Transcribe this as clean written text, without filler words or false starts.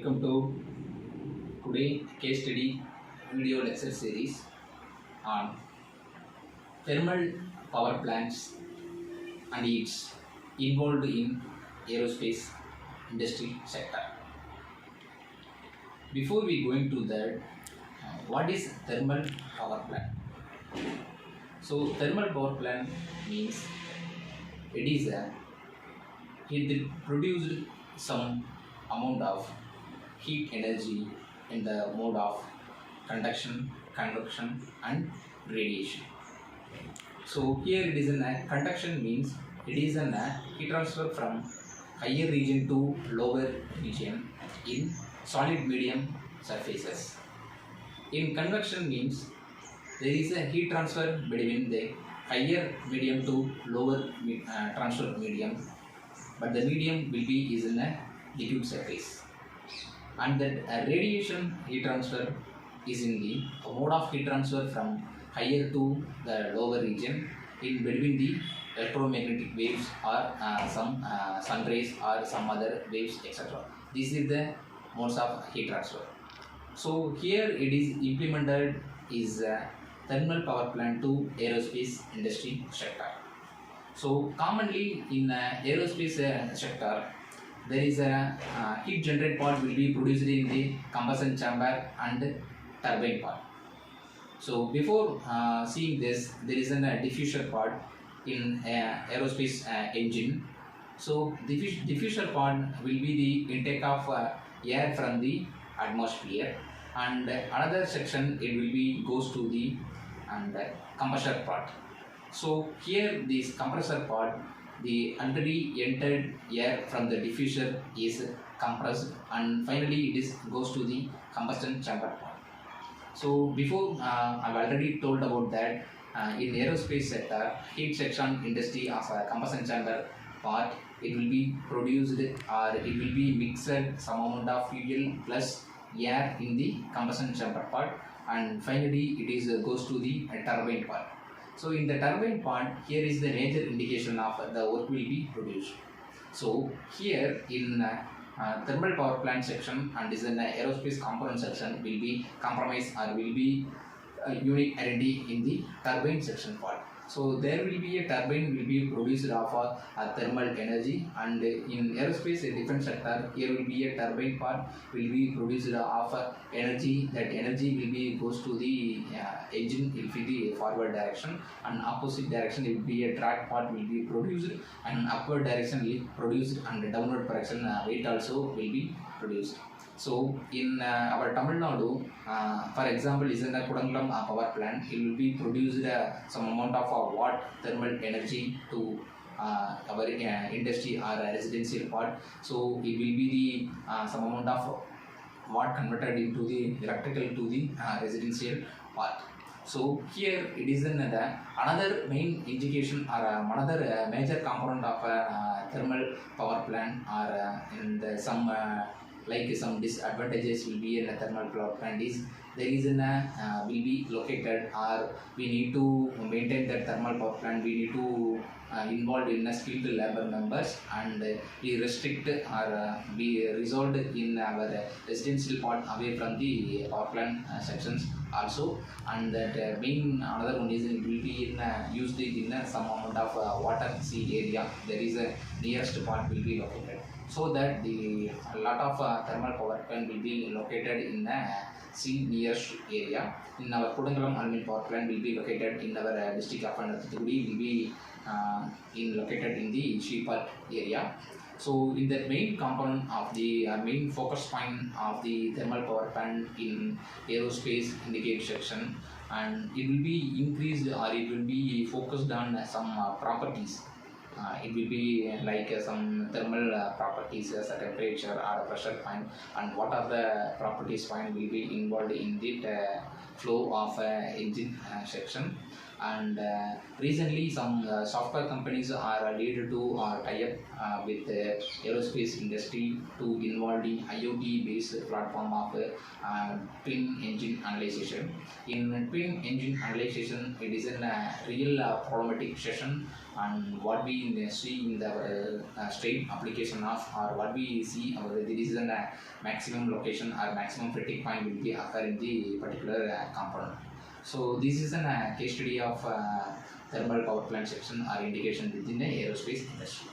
welcome to today case study video lecture series on thermal power plants and its involved in aerospace industry sector. Before we go into that, what is thermal power plant? So thermal power plant means it produced some amount of heat energy in the mode of conduction, convection and radiation. So here it is in a conduction means it is an heat transfer from higher region to lower region in solid medium surfaces. In convection means there is a heat transfer between the higher medium to lower transfer medium, but the medium will be is in a liquid surface, and that radiation heat transfer is in the mode of heat transfer from higher to the lower region in between the electromagnetic waves or some sun rays or some other waves, etc. This is the modes of heat transfer. So here it is implemented is thermal power plant to aerospace industry sector. So commonly in aerospace sector, there is a heat generate part will be produced in the combustion chamber and turbine part. So before seeing this, there is a diffuser part in aerospace engine. So diffuser part will be the intake of air from the atmosphere, and another section it will be goes to the compressor part. So here this compressor part, the already entered air from the diffuser is compressed and finally it is goes to the combustion chamber part. So before I've already told about that in aerospace sector, heat section industry of combustion chamber part, it will be produced or it will be mixed some amount of fuel plus air in the combustion chamber part, and finally it is goes to the turbine part. So in the turbine part, here is the major indication of the work will be produced. So here in thermal power plant section and is in aerospace component section will be compromised or will be unique R&D in the turbine section part. So there will be a turbine will be produced of thermal energy, and in aerospace a different sector, here will be a turbine part will be produced of energy. That energy will be goes to the engine will be the forward direction, and opposite direction it will be a drag part will be produced, and upward direction will be produced, and downward direction weight also will be produced. So in our Tamil Nadu, for example, is in the Kudangulam power plant, it will be produced some amount of watt thermal energy to our industry or residential part. So it will be the some amount of watt converted into the electrical to the residential part. So here it is another main indication or another major component of thermal power plant, or in the some like some disadvantages will be in a thermal power plant is there is will be located, or we need to maintain that thermal power plant, we need to involved in skilled labor members, and we restrict or be resolved in our residential part away from the power plant sections also, and that main another one is it will be in used in some amount of water sea area. There is a nearest part will be located, so that the lot of thermal power plant will be located in the sea nearest area. In our Kudangulam aluminum power plant will be located in our district of Thoothukudi, will be located in the Sheepart area. So in the main component of the main focus point of the thermal power plant in aerospace indicate section, and it will be increased or it will be focused on some properties. It will be like some thermal properties as a temperature or a pressure point, and what are the properties point will be involved in the flow of engine section. And recently some software companies are leaded to tie up with the aerospace industry to involve in IoT based platform of twin engine analyzation. In twin engine analyzation, it is a real problematic session, and what we see in the straight application of, or what we see there is a maximum location or maximum critic point will be occur in the particular component. So this is a case study of thermal power plant section or indication within the aerospace industry.